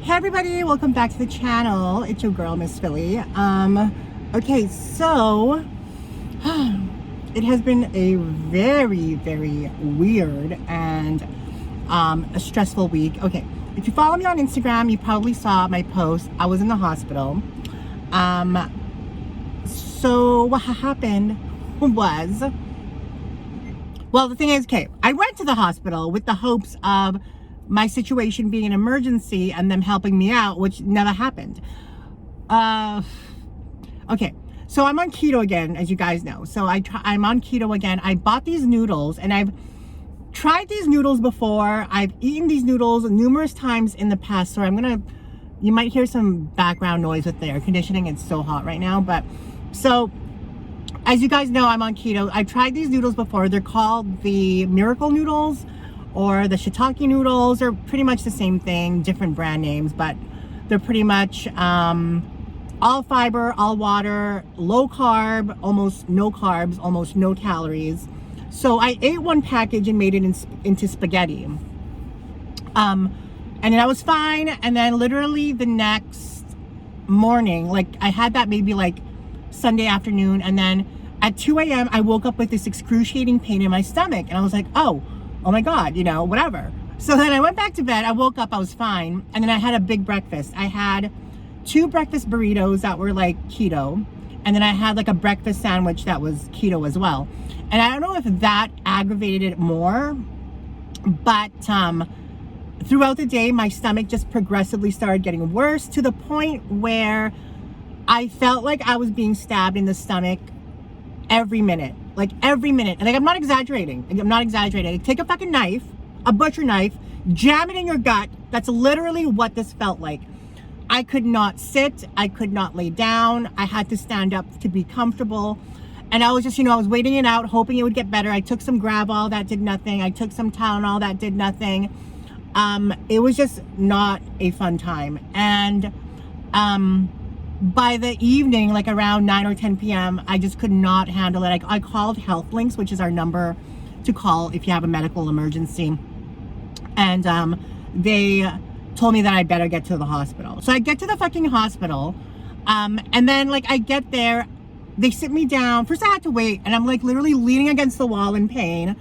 Hey everybody, welcome back to the channel. It's your girl, Miss Philly. Okay, so it has been a very, very weird and a stressful week. Okay, if you follow me on Instagram, you probably saw my post. I was in the hospital. So what happened was, well, the thing is, okay, I went to the hospital with the hopes of my situation being an emergency and them helping me out, which never happened. Okay, so I'm on keto again, as you guys know. So I'm on keto again. I bought these noodles, and I've tried these noodles before. I've eaten these noodles numerous times in the past. So you might hear some background noise with the air conditioning. It's so hot right now. But so, as you guys know, I'm on keto. I tried these noodles before. They're called the Miracle Noodles or the shiitake noodles. Are pretty much the same thing, different brand names, but they're pretty much all fiber, all water, low carb, almost no carbs, almost no calories. So I ate one package and made it into spaghetti. And then I was fine. And then literally the next morning, like I had that maybe like Sunday afternoon, and then at 2 a.m. I woke up with this excruciating pain in my stomach, and I was like, oh my God, you know, whatever. So then I went back to bed. I woke up, I was fine. And then I had a big breakfast. I had 2 breakfast burritos that were like keto. And then I had like a breakfast sandwich that was keto as well. And I don't know if that aggravated it more, but throughout the day, my stomach just progressively started getting worse to the point where I felt like I was being stabbed in the stomach every minute. Like every minute. And like, I'm not exaggerating. Take a fucking knife, a butcher knife, jam it in your gut. That's literally what this felt like. I could not sit. I could not lay down. I had to stand up to be comfortable. And I was just, I was waiting it out, hoping it would get better. I took some Gravol, that did nothing. I took some Tylenol, that did nothing. It was just not a fun time. And by the evening, like around 9 or 10 p.m., I just could not handle it. I called Health Links, which is our number to call if you have a medical emergency. And they told me that I better get to the hospital. So I get to the fucking hospital. And then like I get there, they sit me down. First I had to wait, and I'm like literally leaning against the wall in pain.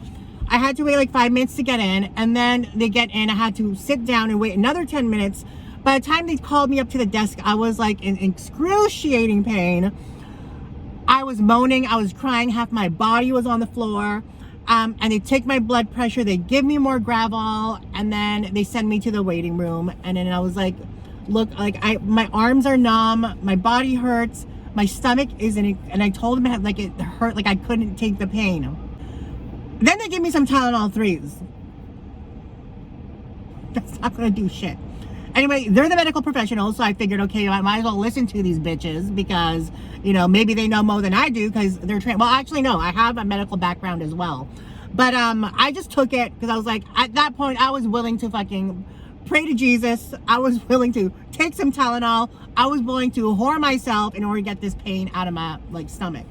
I had to wait like 5 minutes to get in, and then they get in. I had to sit down and wait another 10 minutes. By the time they called me up to the desk, I was like in excruciating pain. I was moaning, I was crying, half my body was on the floor. And they take my blood pressure, they give me more Gravol, and then they send me to the waiting room. And then I was like, look, like my arms are numb, my body hurts, my stomach isn't, and I told them like it hurt, like I couldn't take the pain. Then they give me some Tylenol 3s. That's not gonna do shit. Anyway, they're the medical professionals, so I figured, okay, I might as well listen to these bitches because, maybe they know more than I do because they're trained. Well, actually, no, I have a medical background as well. But I just took it because I was like, at that point, I was willing to fucking pray to Jesus. I was willing to take some Tylenol. I was willing to whore myself in order to get this pain out of my, stomach.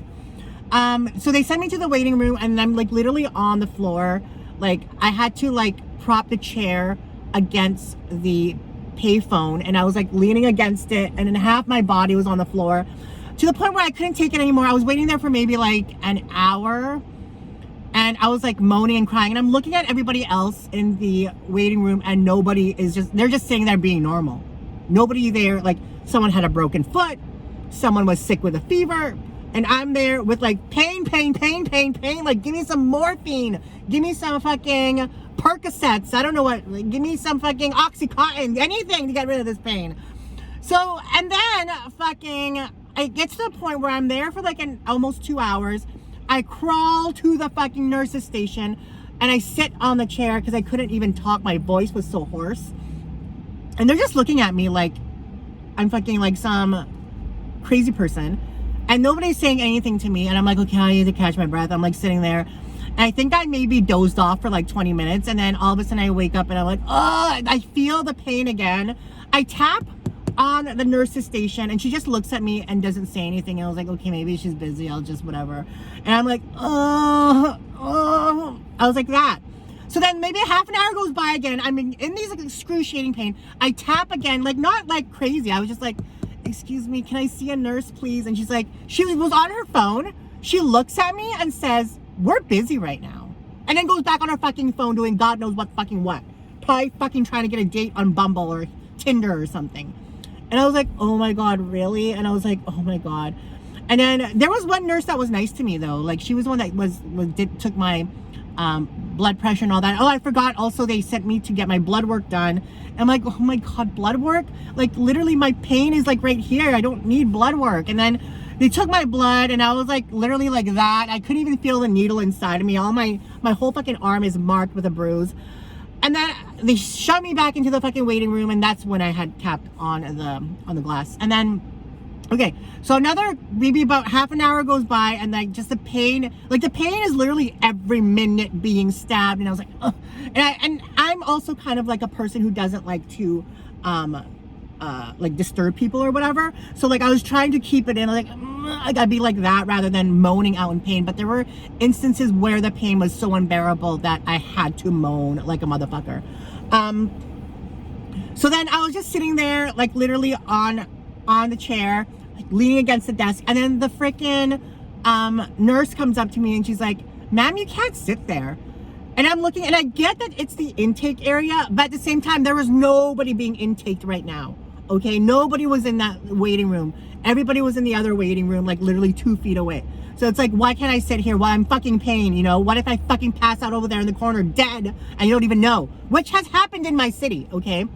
So they sent me to the waiting room, and I'm, literally on the floor. I had to, prop the chair against the payphone, and I was leaning against it, and then half my body was on the floor to the point where I couldn't take it anymore. I was waiting there for maybe an hour, and I was moaning and crying, and I'm looking at everybody else in the waiting room, and nobody is they're just sitting there being normal. Nobody there, someone had a broken foot, someone was sick with a fever, and I'm there with pain, give me some morphine, give me some fucking Percocets, I don't know what, give me some fucking Oxycontin, anything to get rid of this pain. So, and then it gets to the point where I'm there for almost 2 hours. I crawl to the fucking nurse's station, and I sit on the chair because I couldn't even talk. My voice was so hoarse. And they're just looking at me like I'm fucking some crazy person. And nobody's saying anything to me. And I'm like, okay, I need to catch my breath. I'm sitting there. And I think I maybe dozed off for 20 minutes. And then all of a sudden I wake up and I'm like, oh, I feel the pain again. I tap on the nurse's station, and she just looks at me and doesn't say anything. And I was like, okay, maybe she's busy. I'll just whatever. And I'm like, oh. I was like that. So then maybe half an hour goes by again. I'm in these excruciating pain. I tap again, like not like crazy. I was just like, excuse me, can I see a nurse please? And she's like, she was on her phone. She looks at me and says, we're busy right now. And then goes back on her fucking phone doing God knows what fucking what. Probably fucking trying to get a date on Bumble or Tinder or something. And I was like, oh my God, really? And I was like, oh my God. And then there was one nurse that was nice to me though. Like she was one that took my blood pressure and all that. Oh, I forgot also they sent me to get my blood work done. And I'm like, oh my God, blood work? Like literally my pain is like right here. I don't need blood work. And then they took my blood and I was like literally like that. I couldn't even feel the needle inside of me. All my whole fucking arm is marked with a bruise. And then they shoved me back into the fucking waiting room, and that's when I had tapped on the glass. And then, okay, so another maybe about half an hour goes by, and like just the pain is literally every minute being stabbed, and I was like, ugh. And I'm also kind of like a person who doesn't like to like disturb people or whatever. So like I was trying to keep it in, like I gotta be like that rather than moaning out in pain. But there were instances where the pain was so unbearable that I had to moan like a motherfucker. So then I was just sitting there like literally on the chair, like leaning against the desk, and then the freaking nurse comes up to me and she's like, ma'am, you can't sit there. And I'm looking, and I get that it's the intake area, but at the same time, there was nobody being intaked right now, okay? Nobody was in that waiting room. Everybody was in the other waiting room, like literally 2 feet away. So it's like, why can't I sit here while I'm fucking pain, you know? What if I fucking pass out over there in the corner dead and you don't even know? Which has happened in my city, okay?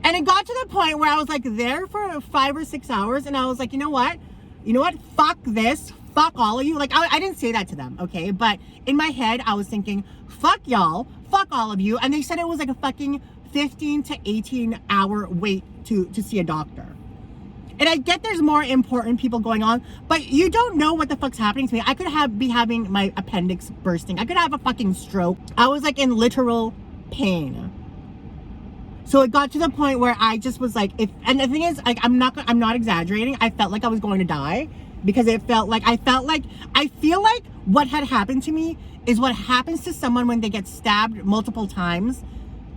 And it got to the point where I was like there for 5 or 6 hours, and I was like, you know what? Fuck this. Fuck all of you. Like, I didn't say that to them, okay? But in my head, I was thinking, fuck y'all, fuck all of you. And they said it was like a fucking 15 to 18 hour wait to see a doctor. And I get there's more important people going on, but you don't know what the fuck's happening to me. I could be having my appendix bursting. I could have a fucking stroke. I was like in literal pain. So it got to the point where I just was like, and the thing is, like, I'm not exaggerating. I felt like I was going to die. Because I feel like what had happened to me is what happens to someone when they get stabbed multiple times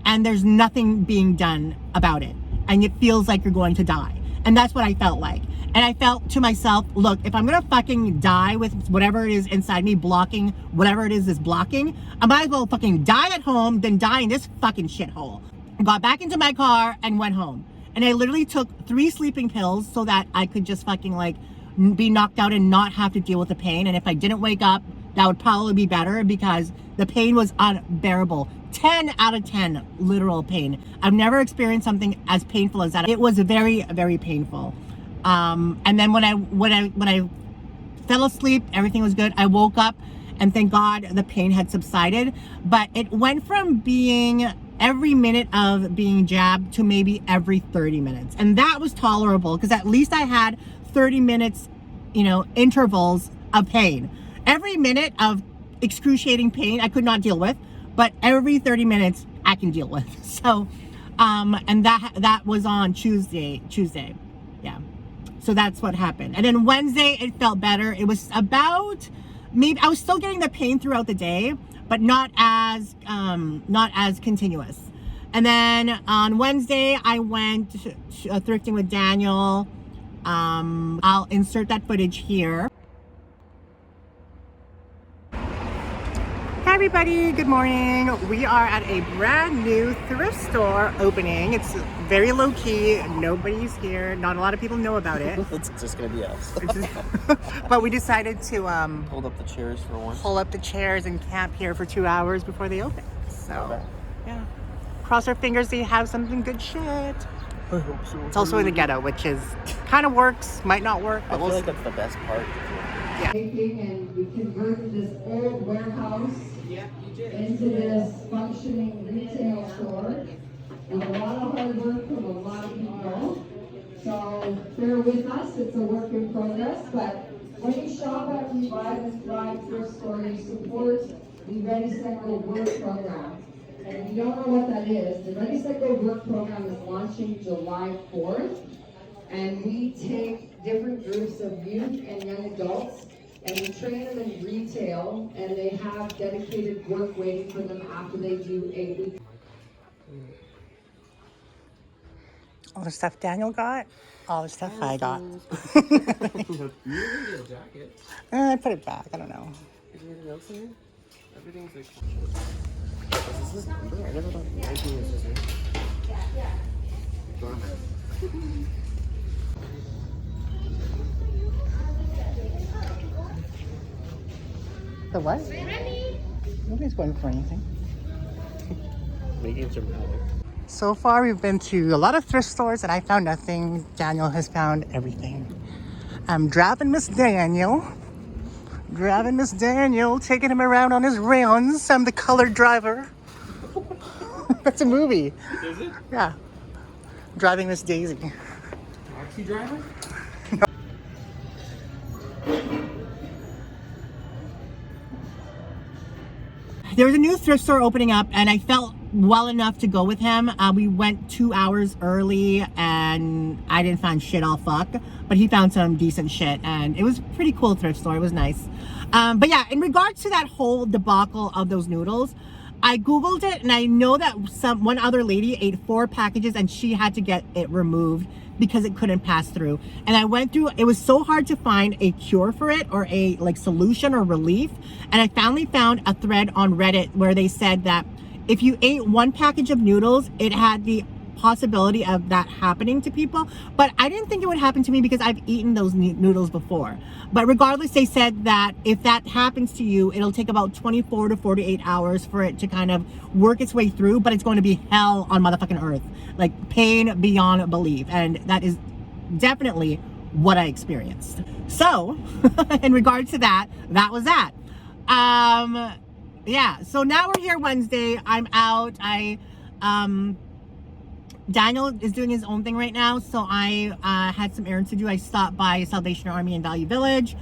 and there's nothing being done about it. And it feels like you're going to die. And that's what I felt like. And I felt to myself, look, if I'm going to fucking die with whatever it is inside me blocking, whatever it is blocking, I might as well fucking die at home than die in this fucking shithole. I got back into my car and went home. And I literally took 3 sleeping pills so that I could just fucking like be knocked out and not have to deal with the pain. And if I didn't wake up, that would probably be better because the pain was unbearable. 10 out of 10 literal pain. I've never experienced something as painful as that. It was very, very painful. And then when I fell asleep, everything was good. I woke up and thank God the pain had subsided, but it went from being every minute of being jabbed to maybe every 30 minutes. And that was tolerable because at least I had 30 minutes, you know, intervals of pain. Every minute of excruciating pain I could not deal with, but every 30 minutes I can deal with. So, and that was on Tuesday. Yeah. So that's what happened. And then Wednesday, it felt better. It was about, maybe I was still getting the pain throughout the day, but not as continuous. And then on Wednesday, I went thrifting with Daniel. I'll insert that footage here. Hi everybody, good morning. We are at a brand new thrift store opening. It's very low key, nobody's here. Not a lot of people know about it. It's just gonna be us. But we decided to hold up the chairs for once. Pull up the chairs and camp here for 2 hours before they open. So, yeah. Cross our fingers they have something good shit. I hope so. It's also in the ghetto, which is kind of works, might not work. I feel like that's the best part. Yeah. And we converted this old warehouse into this functioning retail store. And a lot of hard work from a lot of people. So bear with us, it's a work in progress. But when you shop at Revive and Thrive Thrift Store, you support the Ready, Set, Go Work program. And if you don't know what that is, the Ready, Set, Go Work program is launching July 4th. And we take different groups of youth and young adults And we train them in retail, and they have dedicated work waiting for them after they do 8 weeks. All the stuff Daniel got, all the stuff I got. You didn't get a jacket. I put it back. I don't know. Is there anything else in here? Everything's like... Is this number? I never thought anything was here. Yeah. Go ahead. The what? Nobody's going for anything. Making it dramatic. So far, we've been to a lot of thrift stores and I found nothing. Daniel has found everything. I'm driving Miss Daniel. Taking him around on his rounds. I'm the colored driver. That's a movie. Is it? Yeah. Driving Miss Daisy. Taxi driver? There was a new thrift store opening up and I felt well enough to go with him. We went 2 hours early and I didn't find shit all fuck, but he found some decent shit and it was a pretty cool thrift store. It was nice. But yeah, in regards to that whole debacle of those noodles, I Googled it and I know that one other lady ate 4 packages and she had to get it removed because it couldn't pass through. And I went through, it was so hard to find a cure for it or a like solution or relief. And I finally found a thread on Reddit where they said that if you ate 1 package of noodles, it had the possibility of that happening to people. But I didn't think it would happen to me because I've eaten those noodles before. But regardless, they said that if that happens to you, it'll take about 24 to 48 hours for it to kind of work its way through, but it's going to be hell on motherfucking earth. Like pain beyond belief. And that is definitely what I experienced. So in regards to that, that was that. Yeah, so now we're here Wednesday. I'm out. Daniel is doing his own thing right now, so I had some errands to do. I stopped by Salvation Army in Value Village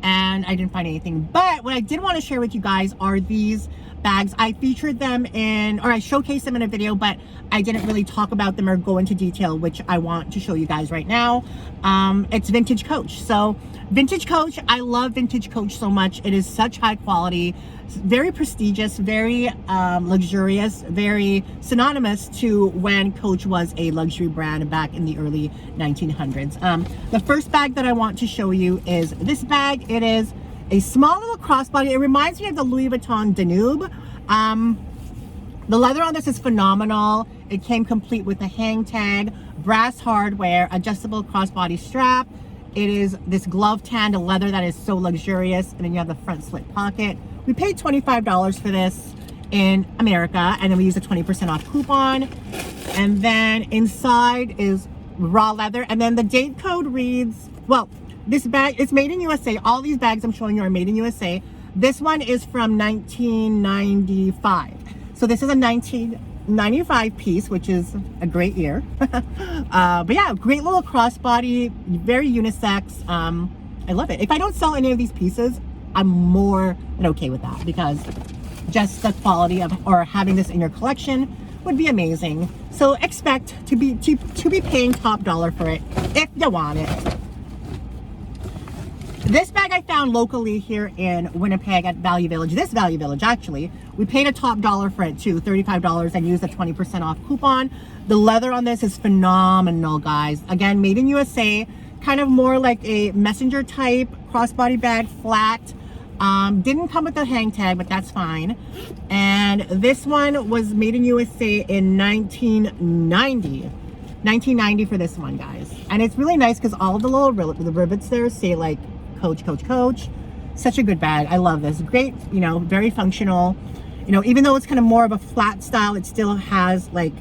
and I didn't find anything. But what I did want to share with you guys are these bags. I featured them in, or I showcased them in a video, but I didn't really talk about them or go into detail, which I want to show you guys right now. It's Vintage Coach. So Vintage Coach, I love Vintage Coach so much. It is such high quality, very prestigious, very luxurious, very synonymous to when Coach was a luxury brand back in the early 1900s. The first bag that I want to show you is this bag. It is a small little crossbody. It reminds me of the Louis Vuitton Danube. The leather on this is phenomenal. It came complete with a hang tag, brass hardware, adjustable crossbody strap. It is this glove tanned leather that is so luxurious, and then you have the front slit pocket. We paid $25 for this in America, and then we used a 20% off coupon. And then inside is raw leather, and then the date code reads, well, this bag, it's made in USA. All these bags I'm showing you are made in USA. This one is from 1995. So this is a 1995 piece, which is a great year. But yeah, great little crossbody, very unisex. I love it. If I don't sell any of these pieces, I'm more than okay with that, because just the quality of, or having this in your collection would be amazing. So expect to be paying top dollar for it if you want it. This bag I found locally here in Winnipeg at Value Village. This Value Village, actually. We paid a top dollar for it too, $35, and used a 20% off coupon. The leather on this is phenomenal, guys. Again, made in USA, kind of more like a messenger type crossbody bag, flat. Didn't come with a hang tag, but that's fine. And this one was made in USA in 1990 for this one, guys. And it's really nice because all of the little rivets there say like Coach, Coach, Coach. Such a good bag. I love this. Great, you know, very functional. You know, even though it's kind of more of a flat style, it still has like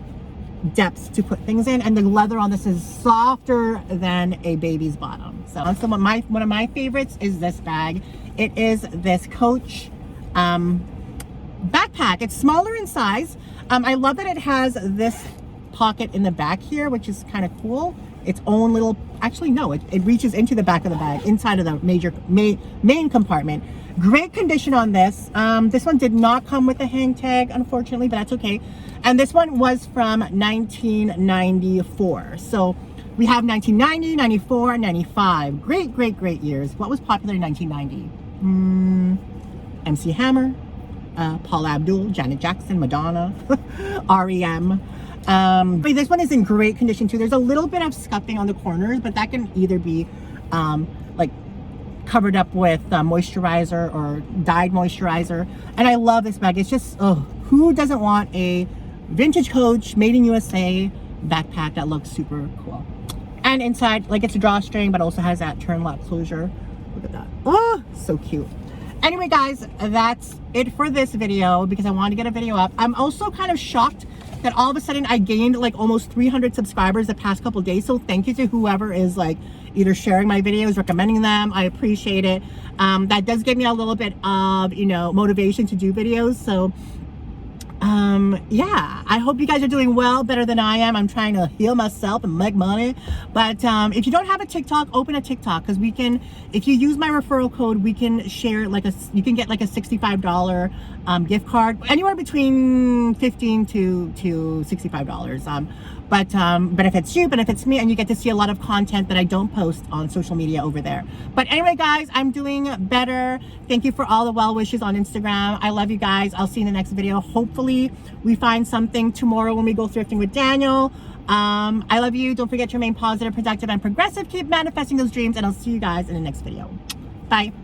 depth to put things in, and the leather on this is softer than a baby's bottom. So one of my favorites is this bag. It is this Coach backpack. It's smaller in size. I love that it has this pocket in the back here, which is kind of cool. Its own little, actually no, it reaches into the back of the bag, inside of the main compartment. Great condition on this. This one did not come with a hang tag, unfortunately, but that's okay. And this one was from 1994. So we have 1990, 94, 95. Great, great, great years. What was popular in 1990? MC Hammer, Paula Abdul, Janet Jackson, Madonna, REM. But this one is in great condition too. There's a little bit of scuffing on the corners, but that can either be like covered up with moisturizer or dyed moisturizer. And I love this bag. It's just, oh, who doesn't want a vintage Coach made in USA backpack that looks super cool? And inside, like, it's a drawstring, but also has that turn lock closure. Look at that. Oh, so cute. Anyway, guys, that's it for this video because I wanted to get a video up. I'm also kind of shocked that all of a sudden I gained like almost 300 subscribers the past couple days. So thank you to whoever is like either sharing my videos, recommending them. I appreciate it. That does give me a little bit of, you know, motivation to do videos. So yeah, I hope you guys are doing well, better than I am. I'm trying to heal myself and make money. But if you don't have a TikTok, open a TikTok, because we can, if you use my referral code, we can share like you can get like a $65 gift card, anywhere between $15 to $65. But benefits you, benefits me, and you get to see a lot of content that I don't post on social media over there. But anyway, guys, I'm doing better. Thank you for all the well wishes on Instagram. I love you guys. I'll see you in the next video. Hopefully we find something tomorrow when we go thrifting with Daniel. I love you. Don't forget to remain positive, productive, and progressive. Keep manifesting those dreams, and I'll see you guys in the next video. Bye.